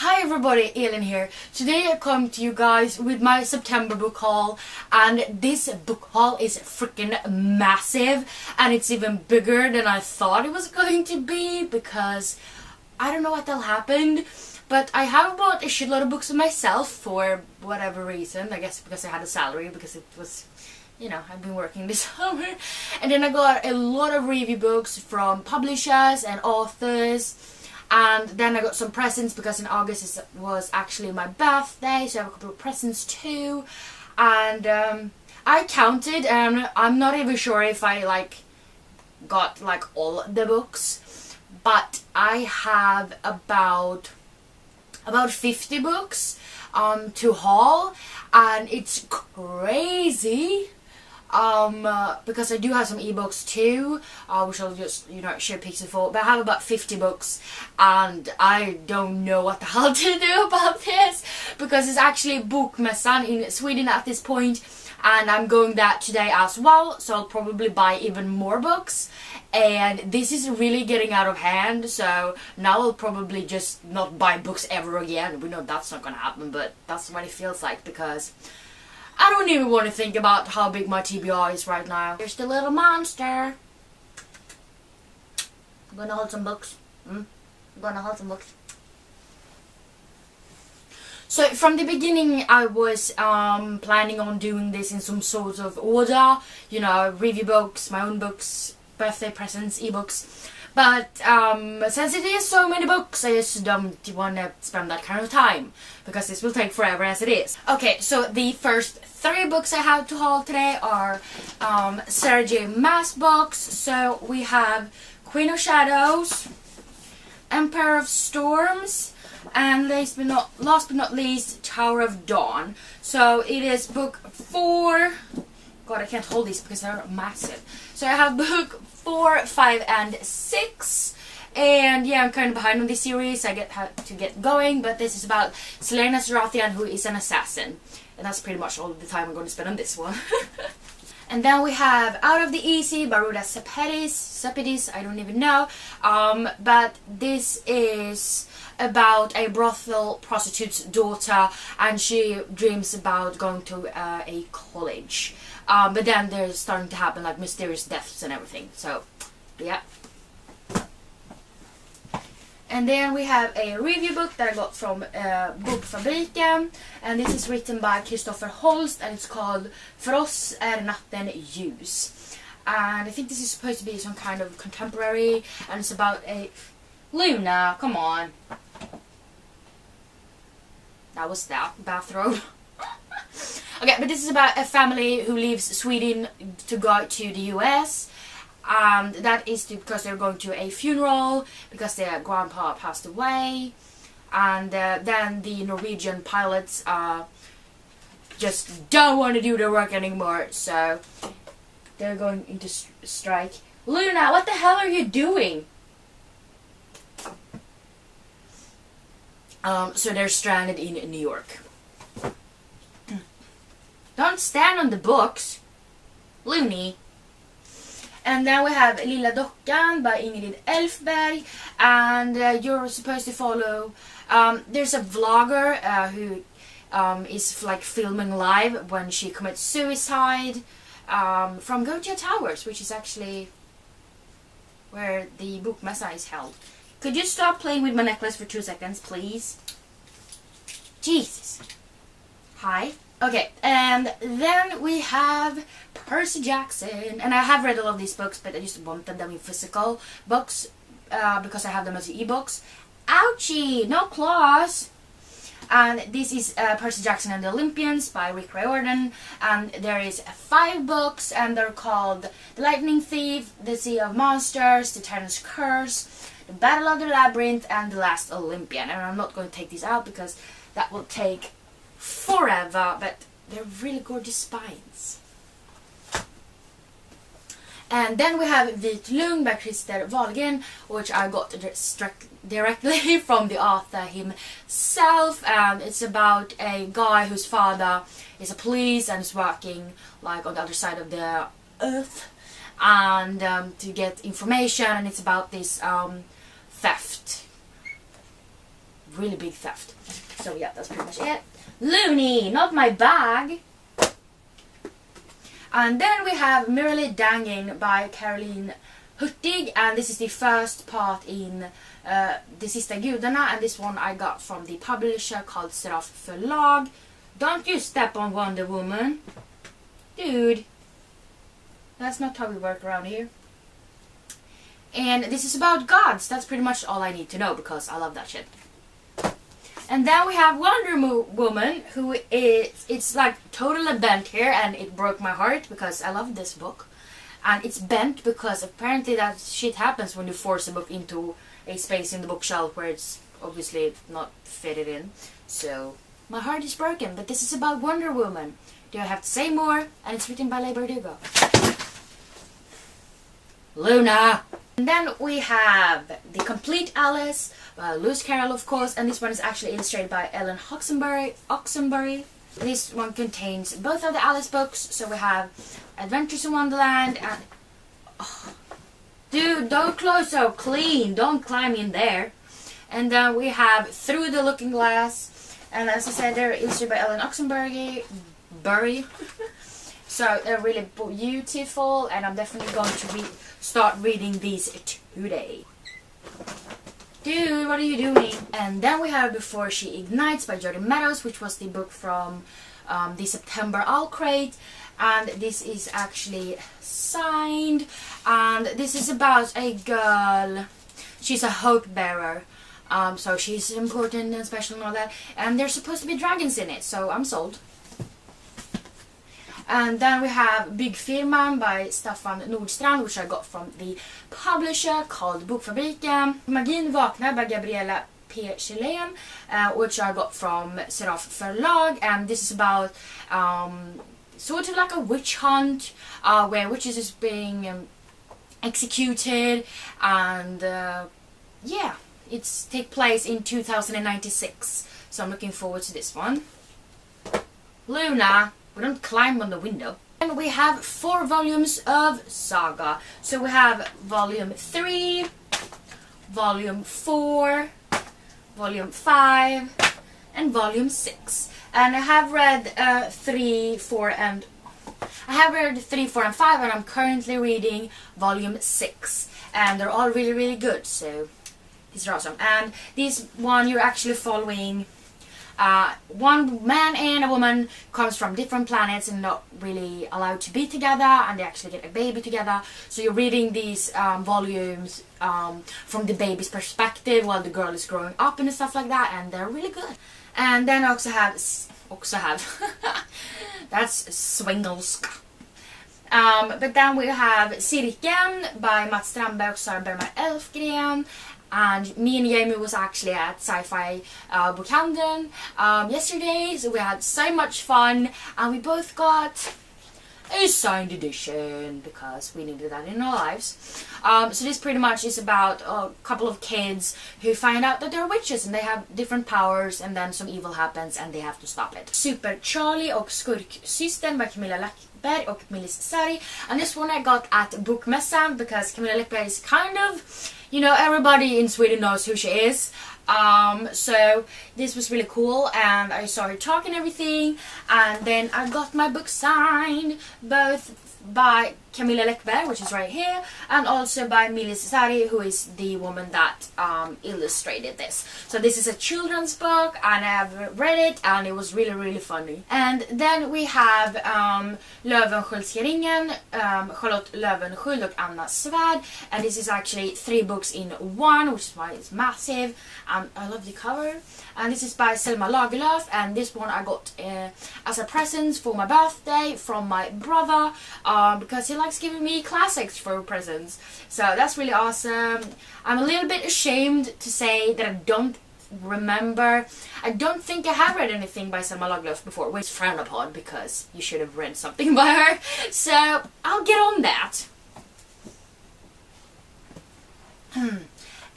Hi everybody, Elin here. Today I come to you guys with my September book haul, and this book haul is freaking massive, and it's even bigger than I thought it was going to be because I don't know what the hell happened, but I have bought a shitload of books for myself for whatever reason. I guess because I had a salary, because it was, you know, I've been working this summer. And then I got a lot of review books from publishers and authors. And then I got some presents because in August was actually my birthday, so I have a couple of presents too. And I counted, and I'm not even sure if I got all the books, but I have about 50 books to haul, and it's crazy. Because I do have some ebooks too, which I'll just, share pictures for, but I have about 50 books, and I don't know what the hell to do about this, because it's actually Bokmässan in Sweden at this point, and I'm going there today as well, so I'll probably buy even more books, and this is really getting out of hand, so now I'll probably just not buy books ever again. We know that's not gonna happen, but that's what it feels like, because I don't even want to think about how big my TBR is right now. Here's the little monster. I'm gonna hold some books. I'm gonna hold some books. So from the beginning I was planning on doing this in some sort of order. Review books, my own books, birthday presents, ebooks. But since it is so many books, I just don't want to spend that kind of time, because this will take forever as it is. Okay, so the first 3 books I have to haul today are Sarah J. Maas books. So we have Queen of Shadows, Empire of Storms, and last but not least, Tower of Dawn. So it is book 4. God, I can't hold these because they're massive. So I have book 4, 5, and 6. And yeah, I'm kind of behind on this series. I have to get going, but this is about Selena Sarathian, who is an assassin. And that's pretty much all the time I'm going to spend on this one. And then we have Out of the Easy by Ruda Sepidis, I don't even know. But this is about a brothel prostitute's daughter, and she dreams about going to a college. But then there's starting to happen mysterious deaths and everything. So, yeah. And then we have a review book that I got from Bokfabriken, and this is written by Kristoffer Holst, and it's called För oss är natten ljus. And I think this is supposed to be some kind of contemporary, and it's about a... Luna, come on. That was that bathrobe. Okay, but this is about a family who leaves Sweden to go to the US. And that is because they're going to a funeral because their grandpa passed away. And then the Norwegian pilots just don't want to do their work anymore. So they're going into strike. Luna, what the hell are you doing? So they're stranded in New York. Don't stand on the books, Looney. And then we have Lilla Dockan by Ingrid Elfberg, and you're supposed to follow. There's a vlogger who is filming live when she commits suicide from Gothia Towers, which is actually where the Bokmässan is held. Could you stop playing with my necklace for 2 seconds, please? Jesus. Hi. Okay, and then we have Percy Jackson, and I have read all of these books, but I just wanted them in physical books because I have them as ebooks. Ouchie! No claws! And this is Percy Jackson and the Olympians by Rick Riordan, and there is 5 books, and they're called The Lightning Thief, The Sea of Monsters, The Tyrant's Curse, The Battle of the Labyrinth, and The Last Olympian. And I'm not going to take these out because that will take forever, but they're really gorgeous spines. And then we have Vit Lugn by Christer Wahlgren, which I got directly from the author himself, and it's about a guy whose father is a police and is working on the other side of the earth, and to get information, and it's about this theft really big theft. So yeah, that's pretty much it. Looney, not my bag. And then we have Merrily Dangin by Caroline Hurtig, and this is the first part in De Sista Gudarna, and this one I got from the publisher called Seraf Förlag. Don't you step on Wonder Woman. Dude. That's not how we work around here. And this is about gods. That's pretty much all I need to know because I love that shit. And then we have Wonder Woman, who is, it's like totally bent here, and it broke my heart because I love this book. And it's bent because apparently that shit happens when you force a book into a space in the bookshelf where it's obviously not fitted in. So my heart is broken, but this is about Wonder Woman. Do I have to say more? And it's written by Leigh Bardugo. Luna! And then we have The Complete Alice by Lewis Carroll, of course, and this one is actually illustrated by Ellen Oxenbury. This one contains both of the Alice books, so we have Adventures in Wonderland and... Oh, dude, don't close so clean, don't climb in there. And then we have Through the Looking Glass, and as I said, they're illustrated by Ellen Oxenbury. So they're really beautiful, and I'm definitely going to start reading these today. Dude, what are you doing? And then we have Before She Ignites by Jody Meadows, which was the book from the September Owl Crate. And this is actually signed. And this is about a girl. She's a hope bearer. So she's important and special and all that. And there's supposed to be dragons in it, so I'm sold. And then we have Bygg Firman by Staffan Nordstrand, which I got from the publisher called Bokfabriken. Magin Vaknar by Gabriella P. Chilen, which I got from Seraf Förlag. And this is about sort of like a witch hunt where witches is being executed. And yeah, it's take place in 2096. So I'm looking forward to this one. Luna! We don't climb on the window. And we have 4 volumes of Saga. So we have volume 3, volume 4, volume 5, and volume 6. And I have read 3, 4, and 5, and I'm currently reading volume 6. And they're all really, really good. So these are awesome. And this one you're actually following. One man and a woman comes from different planets and not really allowed to be together, and they actually get a baby together. So you're reading these volumes from the baby's perspective while the girl is growing up and stuff like that, and they're really good. And then I also have that's swingelsk. But then we have Cirkeln by Mats Strandberg och Sara Bergman Elfgren. And me and Jamie was actually at Sci-Fi Bokhandeln yesterday, so we had so much fun, and we both got a signed edition because we needed that in our lives. So this pretty much is about a couple of kids who find out that they're witches and they have different powers, and then some evil happens and they have to stop it. Super Charlie och Skurksystern by Camilla Läckberg och Millis Sari. And this one I got at Bokmässan because Camilla Läckberg is kind of, you know, everybody in Sweden knows who she is. So this was really cool, and I saw her talk and everything, and then I got my book signed both by Camilla Läckberg, which is right here, and also by Millis Sari, who is the woman that illustrated this. So this is a children's book, and I have read it, and it was really, really funny. And then we have Löwenskiölds ringen, Charlotte Löwenskiöld och Anna Svärd, and this is actually 3 books in one, which is why it's massive, and I love the cover. And this is by Selma Lagerlöf, and this one I got as a present for my birthday from my brother, because he likes giving me classics for presents. So that's really awesome. I'm a little bit ashamed to say that I don't think I have read anything by Selma Lagerlöf before, which is frowned upon because you should have read something by her. So I'll get on that.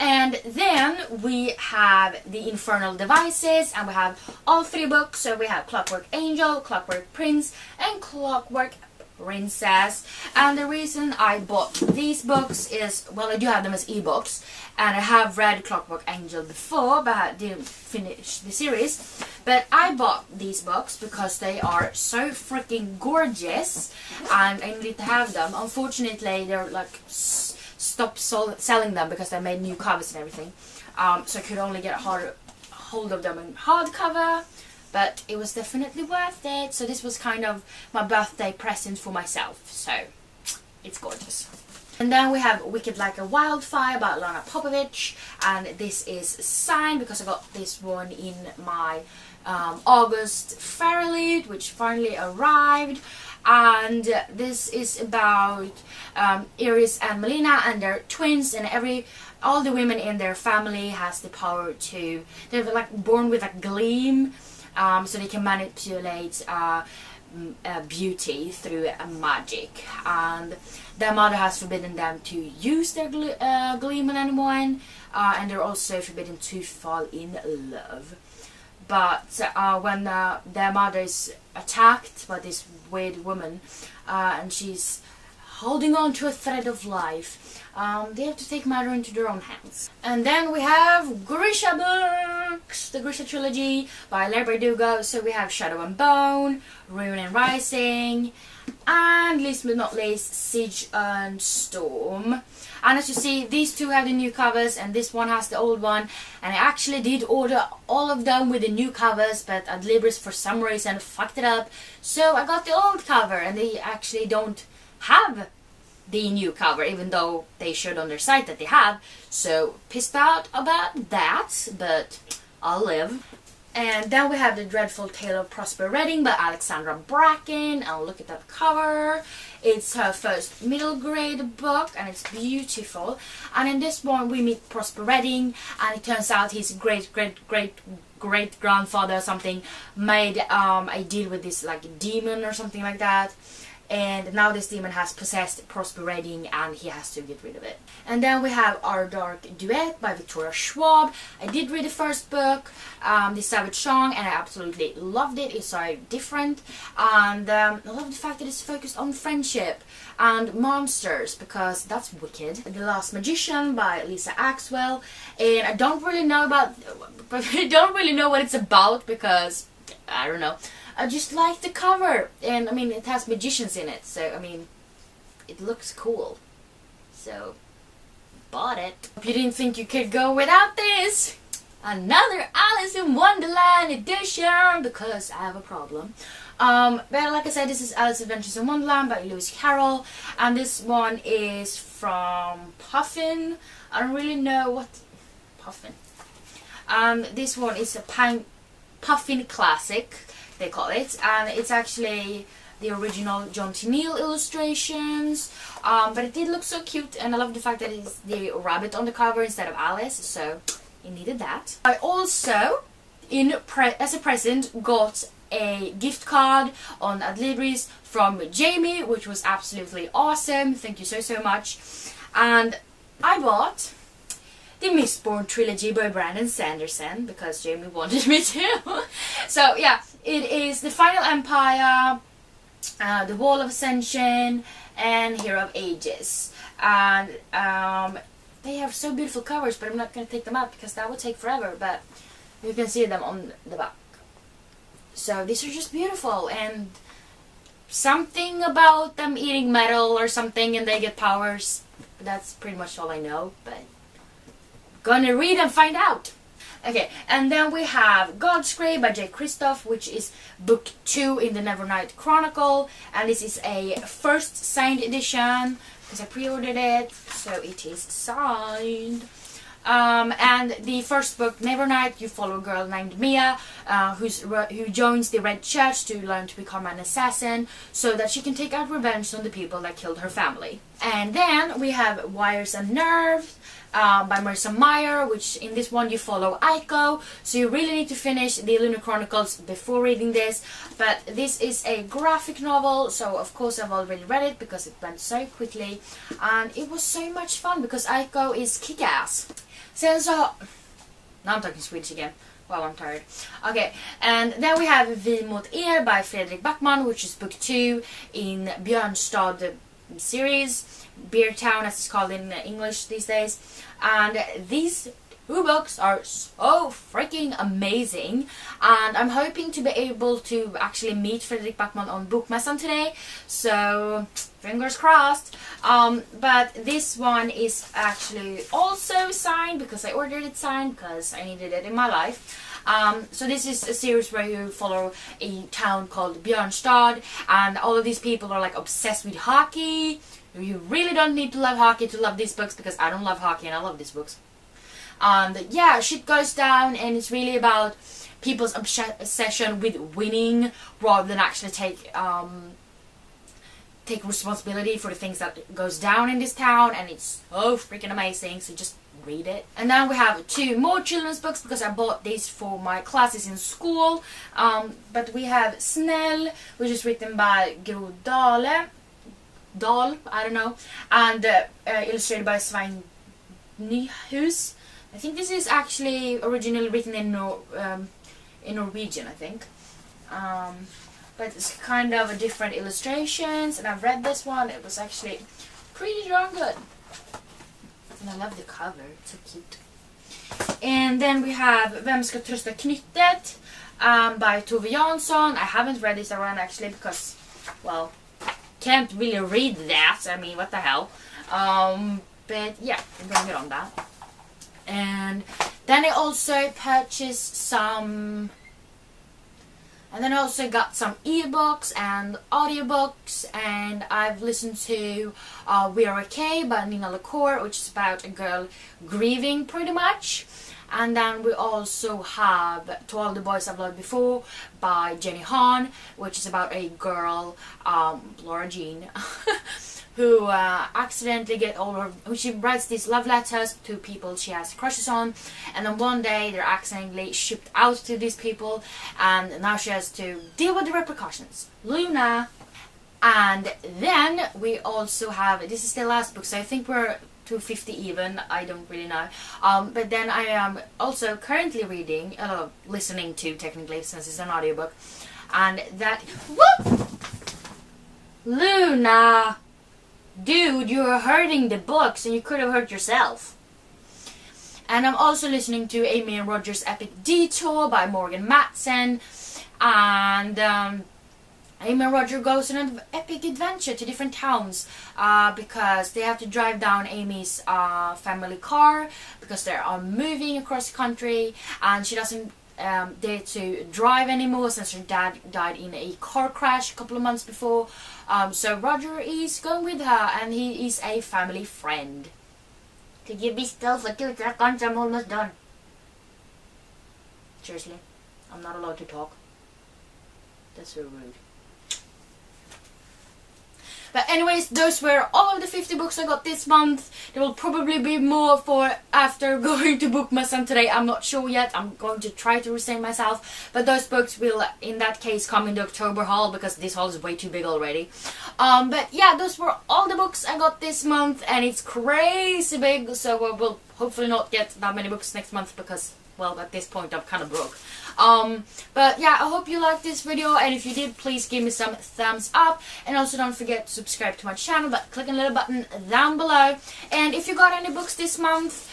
And then we have The Infernal Devices, and we have all 3 books. So we have Clockwork Angel, Clockwork Prince, and Clockwork Princess. And the reason I bought these books is, well, I do have them as ebooks, and I have read Clockwork Angel before, but I didn't finish the series. But I bought these books because they are so freaking gorgeous, and I needed to have them. Unfortunately, they're like stopped selling them because they made new covers and everything. So I could only get hold of them in hardcover. But it was definitely worth it. So this was kind of my birthday present for myself. So it's gorgeous. And then we have Wicked Like a Wildfire by Lana Popovich. And this is signed because I got this one in my August Fairlead, which finally arrived. And this is about Iris and Melina, and they're twins, and all the women in their family has the power to, they're like born with a gleam. So they can manipulate beauty through magic, and their mother has forbidden them to use their gleam on anyone, and they're also forbidden to fall in love. But when their mother is attacked by this weird woman, and she's holding on to a thread of life, they have to take matter into their own hands. And then we have Grisha books, the Grisha trilogy by Larry Bardugo. So we have Shadow and Bone, Ruin and Rising, and last but not least, Siege and Storm. And as you see, these two have the new covers, and this one has the old one. And I actually did order all of them with the new covers, but Adlibris for some reason fucked it up. So I got the old cover, and they actually don't have the new cover, even though they showed on their site that they have. So pissed out about that, but I'll live. And then we have The Dreadful Tale of Prosper Redding by Alexandra Bracken. And look at that cover. It's her first middle grade book, and it's beautiful. And in this one we meet Prosper Redding, and it turns out his great grandfather or something made a deal with this like demon or something like that. And now this demon has possessed Prosper Redding, and he has to get rid of it. And then we have Our Dark Duet by Victoria Schwab. I did read the first book, The Savage Song, and I absolutely loved it. It's so different, and I love the fact that it's focused on friendship and monsters, because that's wicked. The Last Magician by Lisa Axwell, and I don't really know what it's about, because I don't know. I just like the cover, and I mean it has magicians in it, so I mean it looks cool, so bought it. If you didn't think you could go without this, another Alice in Wonderland edition, because I have a problem. But like I said, this is Alice Adventures in Wonderland by Lewis Carroll, and this one is from Puffin. I don't really know what Puffin. This one is a Puffin classic, they call it, and it's actually the original John T. Neal illustrations, but it did look so cute, and I love the fact that it's the rabbit on the cover instead of Alice, so it needed that. I also, as a present, got a gift card on Adlibris from Jamie, which was absolutely awesome. Thank you so much. And I bought the Mistborn trilogy by Brandon Sanderson, because Jamie wanted me to. So yeah, it is The Final Empire, The Wall of Ascension, and Hero of Ages. And they have so beautiful covers, but I'm not going to take them out because that would take forever, but you can see them on the back. So these are just beautiful, and something about them eating metal or something and they get powers. That's pretty much all I know, but gonna read and find out. Okay, and then we have Godsgrave by Jay Kristoff, which is book 2 in the Nevernight Chronicle, and this is a first signed edition because I pre-ordered it, so it is signed. And the first book, Nevernight, you follow a girl named Mia who joins the Red Church to learn to become an assassin so that she can take out revenge on the people that killed her family. And then we have Wires and Nerves by Marissa Meyer, which in this one you follow Aiko, so you really need to finish the Lunar Chronicles before reading this. But this is a graphic novel, so of course I've already read it because it went so quickly, and it was so much fun because Aiko is kick-ass. Sen så... Now I'm talking Swedish again. Wow, I'm tired. Okay, and then we have Vi mot er by Fredrik Backman, which is book 2 in Björnstad series, Beer Town as it's called in English these days. And these 2 books are so freaking amazing, and I'm hoping to be able to actually meet Fredrik Backman on Bokmässan today, so fingers crossed. But this one is actually also signed because I ordered it signed because I needed it in my life. So this is a series where you follow a town called Björnstad, and all of these people are like obsessed with hockey. You really don't need to love hockey to love these books, because I don't love hockey and I love these books. And yeah, shit goes down, and it's really about people's obsession with winning rather than actually take responsibility for the things that goes down in this town, and it's so freaking amazing, so just read it. And then we have 2 more children's books because I bought these for my classes in school. But we have Snäll, which is written by Gro Dahl, I don't know, and illustrated by Svein Nyhus. I think this is actually originally written in Norwegian, I think. But it's kind of a different illustrations, and I've read this one. It was actually pretty darn good. And I love the cover, it's so cute. And then we have Vem ska trösta knyttet by Tove Jansson. I haven't read this one actually because, well, can't really read that. I mean, what the hell. But yeah, I'm gonna get on that. And then I also purchased some, and then I also got some ebooks and audiobooks, and I've listened to We Are Okay by Nina LaCour, which is about a girl grieving pretty much. And then we also have To All the Boys I've Loved Before by Jenny Han, which is about a girl, Laura Jean, who accidentally she writes these love letters to people she has crushes on, and then one day they're accidentally shipped out to these people, and now she has to deal with the repercussions. Luna. And then we also have, this is the last book, so I think we're 250 even, I don't really know. But then I am also currently reading, listening to technically, since it's an audiobook, and that, whoop! Luna! Dude, you're hurting the books and you could have hurt yourself. And I'm also listening to Amy and Roger's Epic Detour by Morgan Matson. And Amy and Roger goes on an epic adventure to different towns because they have to drive down Amy's family car because they are moving across the country, and she doesn't dare to drive anymore since her dad died in a car crash a couple of months before. So Roger is going with her, and he is a family friend. Could you be still for 2 seconds? I'm almost done. Seriously, I'm not allowed to talk. That's so rude. But anyways, those were all of the 50 books I got this month. There will probably be more for after going to Bokmässan today. I'm not sure yet. I'm going to try to restrain myself. But those books will, in that case, come in the October haul because this haul is way too big already. But yeah, those were all the books I got this month. And it's crazy big. So we'll hopefully not get that many books next month because, well, at this point I'm kind of broke. But yeah, I hope you liked this video, and if you did, please give me some thumbs up, and also don't forget to subscribe to my channel by clicking the little button down below. And if you got any books this month,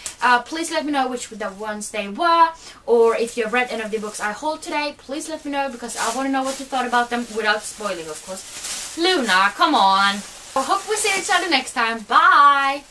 please let me know which the ones they were, or if you have read any of the books I hauled today, please let me know because I want to know what you thought about them without spoiling, of course. Luna, come on. I hope we see each other next time. Bye!